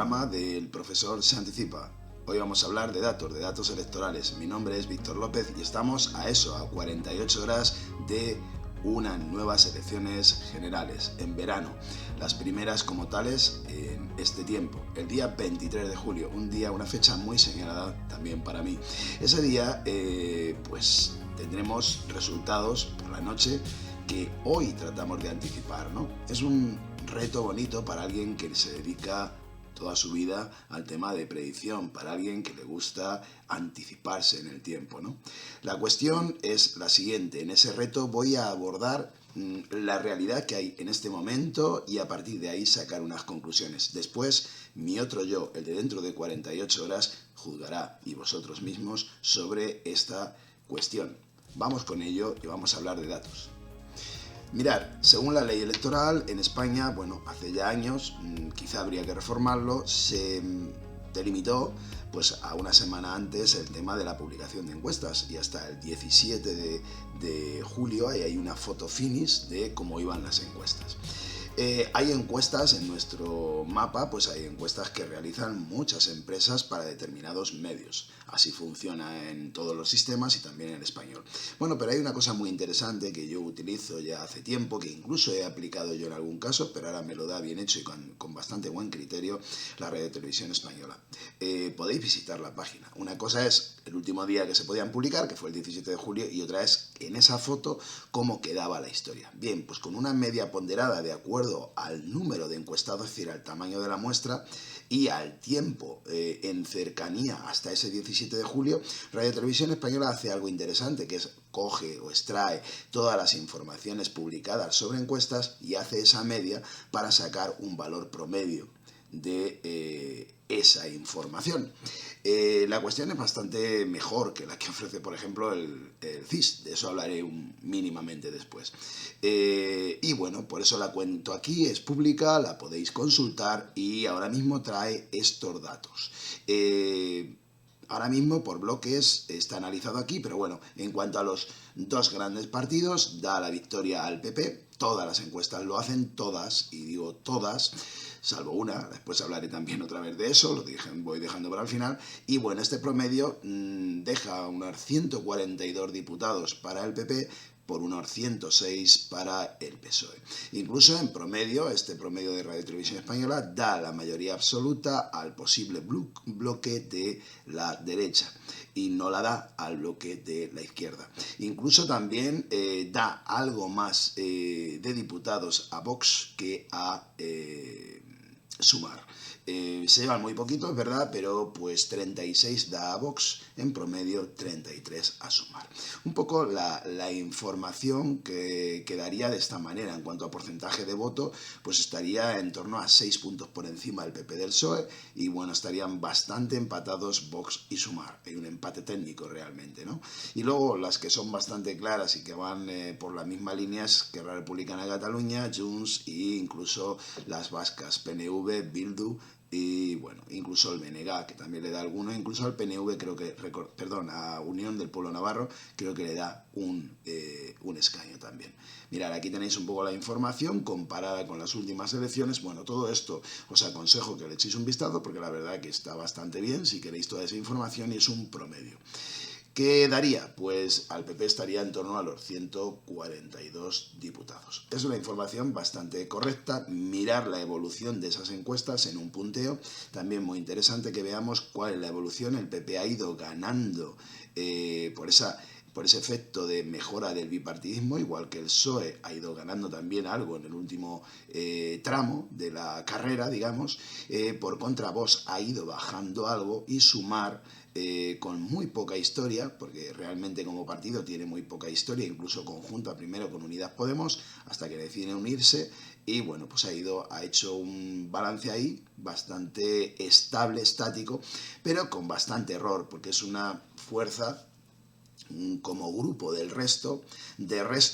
programa del profesor Se Anticipa. Hoy vamos a hablar de datos electorales. Mi nombre es Víctor López y estamos a 48 horas de unas nuevas elecciones generales en verano. Las primeras como tales en este tiempo, el día 23 de julio, una fecha muy señalada también para mí. Ese día pues tendremos resultados por la noche que hoy tratamos de anticipar, ¿no? Es un reto bonito para alguien que se dedica toda su vida al tema de predicción, para alguien que le gusta anticiparse en el tiempo, ¿no? La cuestión es la siguiente: en ese reto voy a abordar la realidad que hay en este momento y a partir de ahí sacar unas conclusiones. Después, mi otro yo, el de dentro de 48 horas, juzgará, y vosotros mismos, sobre esta cuestión. Vamos con ello y vamos a hablar de datos. Mirad, según la ley electoral en España, bueno, hace ya años, quizá habría que reformarlo, se delimitó pues a una semana antes el tema de la publicación de encuestas y hasta el 17 de julio hay una foto finish de cómo iban las encuestas. Hay encuestas en nuestro mapa, pues hay encuestas que realizan muchas empresas para determinados medios. Así funciona en todos los sistemas y también en el español. Bueno, pero hay una cosa muy interesante que yo utilizo ya hace tiempo, que incluso he aplicado yo en algún caso, pero ahora me lo da bien hecho y con bastante buen criterio la Radio Televisión Española. Podéis visitar la página. Una cosa es el último día que se podían publicar, que fue el 17 de julio, y otra es en esa foto cómo quedaba la historia. Bien, pues con una media ponderada de acuerdo al número de encuestados, es decir, al tamaño de la muestra y al tiempo en cercanía hasta ese 17 de julio, Radio Televisión Española hace algo interesante, que es coge o extrae todas las informaciones publicadas sobre encuestas y hace esa media para sacar un valor promedio de esa información. La cuestión es bastante mejor que la que ofrece, por ejemplo, el CIS. De eso hablaré mínimamente después. Y bueno, por eso la cuento aquí, es pública, la podéis consultar y ahora mismo trae estos datos. Ahora mismo por bloques está analizado aquí, pero bueno, en cuanto a los dos grandes partidos, da la victoria al PP. Todas las encuestas lo hacen, todas, y digo todas, salvo una, después hablaré también otra vez de eso, voy dejando para el final. Y bueno, este promedio deja unos 142 diputados para el PP, por unos 106 para el PSOE. Incluso en promedio, este promedio de Radio Televisión Española da la mayoría absoluta al posible bloque de la derecha y no la da al bloque de la izquierda. Incluso también da algo más de diputados a Vox que a Sumar. Se llevan muy poquito, es verdad, pero pues 36 da a Vox, en promedio 33 a Sumar. Un poco la información que quedaría de esta manera en cuanto a porcentaje de voto, pues estaría en torno a 6 puntos por encima del PP del PSOE y bueno, estarían bastante empatados Vox y Sumar. Hay un empate técnico realmente, ¿no? Y luego las que son bastante claras y que van por la misma línea es Esquerra Republicana de Cataluña, Junts e incluso las vascas, PNV, Bildu y bueno, incluso el BNG, que también le da alguno, incluso al PNV creo que, a Unión del Pueblo Navarro, creo que le da un escaño también. Mirad, aquí tenéis un poco la información comparada con las últimas elecciones. Bueno, todo esto os aconsejo que le echéis un vistazo porque la verdad que está bastante bien si queréis toda esa información y es un promedio. ¿Qué daría? Pues al PP estaría en torno a los 142 diputados. Es una información bastante correcta. Mirar la evolución de esas encuestas en un punteo. También muy interesante que veamos cuál es la evolución. El PP ha ido ganando por ese efecto de mejora del bipartidismo, igual que el PSOE ha ido ganando también algo en el último tramo de la carrera, digamos. Por contra, Vox ha ido bajando algo y Sumar, con muy poca historia, porque realmente como partido tiene muy poca historia, incluso conjunta primero con Unidas Podemos, hasta que deciden unirse, y bueno, pues ha hecho un balance ahí bastante estable, estático, pero con bastante error, porque es una fuerza como grupo del resto,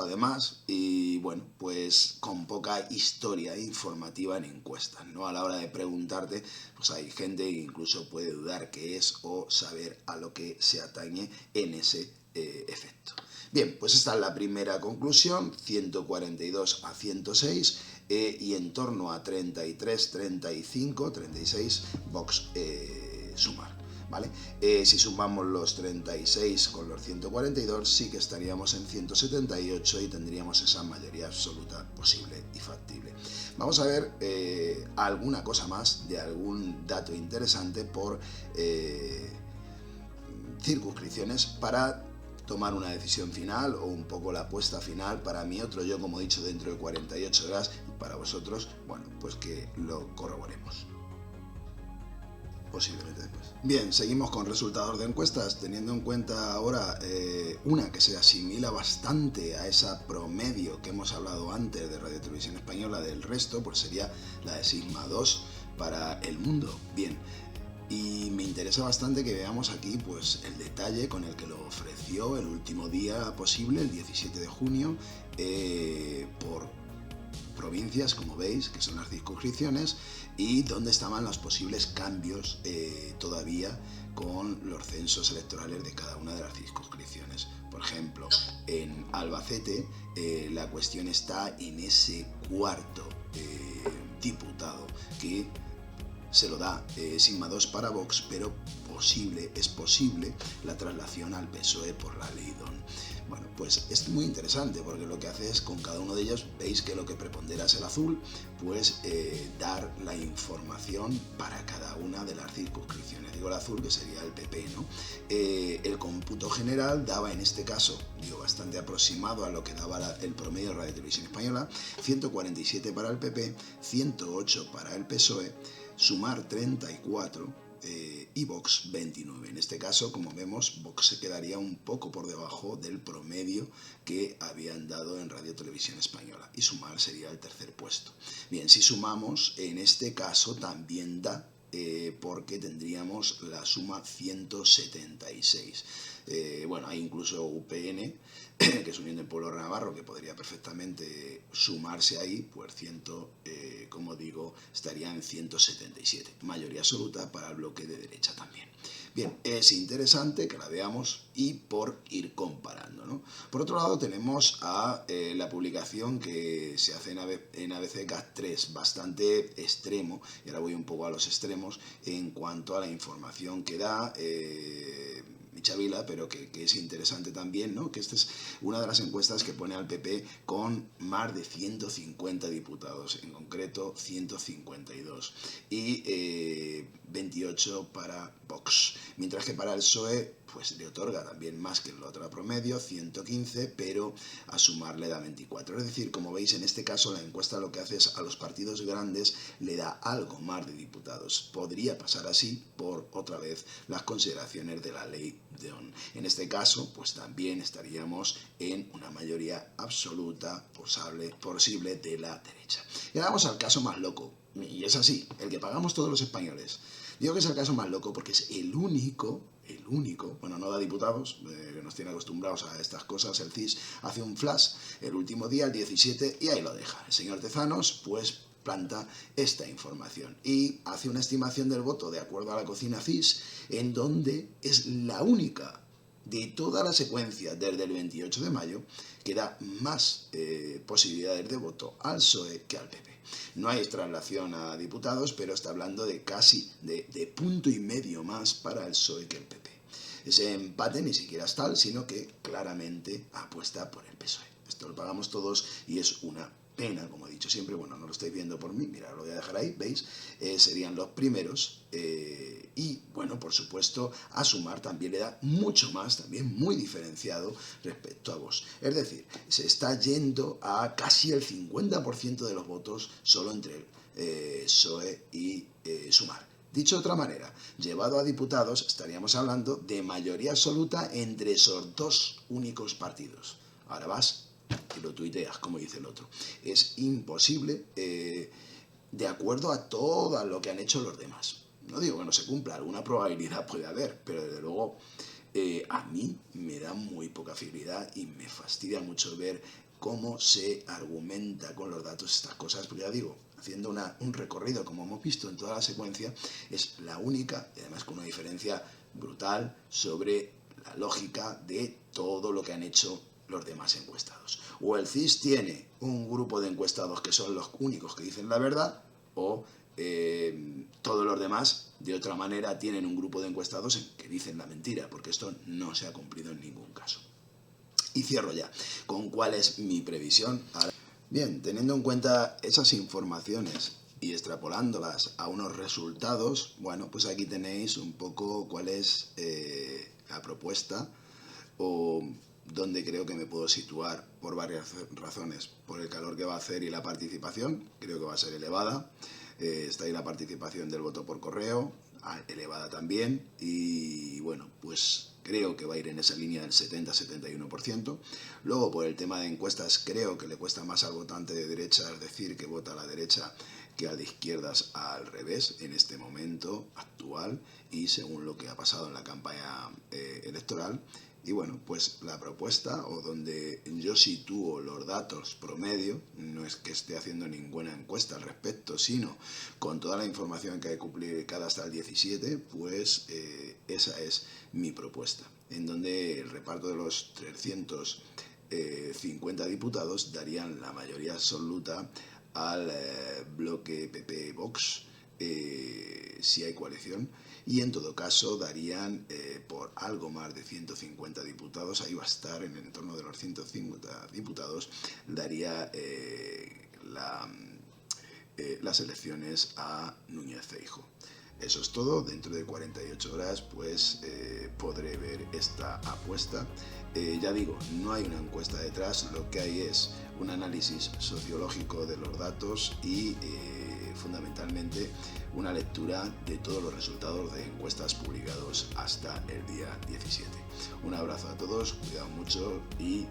además, y bueno, pues con poca historia informativa en encuestas, ¿no? A la hora de preguntarte, pues hay gente que incluso puede dudar qué es o saber a lo que se atañe en ese efecto. Bien, pues esta es la primera conclusión, 142 a 106, y en torno a 33, 35, 36 Vox Sumar. ¿Vale? Si sumamos los 36 con los 142, sí que estaríamos en 178 y tendríamos esa mayoría absoluta posible y factible. Vamos a ver alguna cosa más de algún dato interesante por circunscripciones para tomar una decisión final o un poco la apuesta final para mi otro yo, como he dicho, dentro de 48 horas, y para vosotros, bueno, pues que lo corroboremos. Posiblemente después. Bien, seguimos con resultados de encuestas, teniendo en cuenta ahora una que se asimila bastante a esa promedio que hemos hablado antes de Radio Televisión Española del resto, pues sería la de Sigma 2 para el mundo. Bien, y me interesa bastante que veamos aquí pues el detalle con el que lo ofreció el último día posible, el 17 de junio, por provincias, como veis, que son las circunscripciones, y donde estaban los posibles cambios todavía con los censos electorales de cada una de las circunscripciones. Por ejemplo, en Albacete la cuestión está en ese cuarto diputado que se lo da Sigma 2 para Vox, pero es posible la traslación al PSOE por la ley DON. Bueno, pues es muy interesante porque lo que hace es, con cada uno de ellos, veis que lo que prepondera es el azul, pues dar la información para cada una de las circunscripciones. Digo el azul, que sería el PP, ¿no? El cómputo general daba, en este caso, digo, bastante aproximado a lo que daba el promedio de Radio Televisión Española, 147 para el PP, 108 para el PSOE, Sumar 34, y Vox 29. En este caso, como vemos, Vox se quedaría un poco por debajo del promedio que habían dado en Radio Televisión Española, y Sumar sería el tercer puesto. Bien, si sumamos, en este caso también da, porque tendríamos la suma 176. Bueno, hay incluso UPN, que es Unión del Pueblo Navarro, que podría perfectamente sumarse ahí, pues como digo, estaría en 177, mayoría absoluta para el bloque de derecha también. Bien, es interesante que la veamos y por ir comparando, ¿no? Por otro lado tenemos a la publicación que se hace en ABC GAT 3, bastante extremo, y ahora voy un poco a los extremos en cuanto a la información que da Chavila, pero que es interesante también, ¿no? Que esta es una de las encuestas que pone al PP con más de 150 diputados, en concreto 152, y 28 para Vox, mientras que para el PSOE pues le otorga también más que el otro promedio, 115, pero a Sumar le da 24. Es decir, como veis, en este caso la encuesta lo que hace es a los partidos grandes le da algo más de diputados. Podría pasar así por, otra vez, las consideraciones de la ley DON. En este caso, pues también estaríamos en una mayoría absoluta posible de la derecha. Y ahora vamos al caso más loco, y es así, el que pagamos todos los españoles. Digo que es el caso más loco porque es el único, bueno, no da diputados, que nos tiene acostumbrados a estas cosas. El CIS hace un flash el último día, el 17, y ahí lo deja. El señor Tezanos, pues, planta esta información y hace una estimación del voto de acuerdo a la cocina CIS, en donde es la única de toda la secuencia desde el 28 de mayo que da más posibilidades de voto al PSOE que al PP. No hay traslación a diputados, pero está hablando de casi de punto y medio más para el PSOE que el PP. Ese empate ni siquiera es tal, sino que claramente apuesta por el PSOE. Esto lo pagamos todos y es una pena, como he dicho siempre. Bueno, no lo estáis viendo por mí, mira, lo voy a dejar ahí, ¿veis? Serían los primeros, y bueno, por supuesto, a Sumar también le da mucho más, también muy diferenciado respecto a Vox. Es decir, se está yendo a casi el 50% de los votos solo entre el PSOE y Sumar. Dicho de otra manera, llevado a diputados, estaríamos hablando de mayoría absoluta entre esos dos únicos partidos. Ahora vas y lo tuiteas, como dice el otro. Es imposible, de acuerdo a todo lo que han hecho los demás. No digo que no se cumpla, alguna probabilidad puede haber, pero desde luego a mí me da muy poca fiabilidad y me fastidia mucho ver cómo se argumenta con los datos estas cosas, porque ya digo, haciendo un recorrido, como hemos visto en toda la secuencia, es la única, y además con una diferencia brutal sobre la lógica de todo lo que han hecho los demás encuestados. O el CIS tiene un grupo de encuestados que son los únicos que dicen la verdad, o todos los demás, de otra manera, tienen un grupo de encuestados que dicen la mentira, porque esto no se ha cumplido en ningún caso. Y cierro ya con cuál es mi previsión. Bien, teniendo en cuenta esas informaciones y extrapolándolas a unos resultados, bueno, pues aquí tenéis un poco cuál es la propuesta o dónde creo que me puedo situar por varias razones. Por el calor que va a hacer y la participación, creo que va a ser elevada. Está ahí la participación del voto por correo, elevada también, y bueno, pues creo que va a ir en esa línea del 70-71%. Luego, por el tema de encuestas, creo que le cuesta más al votante de derecha, es decir, que vota a la derecha, que al de izquierdas al revés, en este momento actual y según lo que ha pasado en la campaña electoral. Y bueno, pues la propuesta, o donde yo sitúo los datos promedio, no es que esté haciendo ninguna encuesta al respecto, sino con toda la información que hay publicada hasta el 17, pues esa es mi propuesta, en donde el reparto de los 350 diputados darían la mayoría absoluta al bloque PP-Vox, si hay coalición, y en todo caso darían por algo más de 150 diputados, ahí va a estar en el entorno de los 150 diputados, daría las elecciones a Núñez Feijóo. Eso es todo. Dentro de 48 horas pues podré ver esta apuesta. Ya digo, no hay una encuesta detrás, lo que hay es un análisis sociológico de los datos y fundamentalmente una lectura de todos los resultados de encuestas publicados hasta el día 17. Un abrazo a todos, cuidado mucho y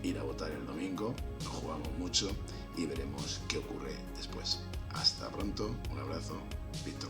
ir a votar el domingo, nos jugamos mucho y veremos qué ocurre después. Hasta pronto, un abrazo, Víctor.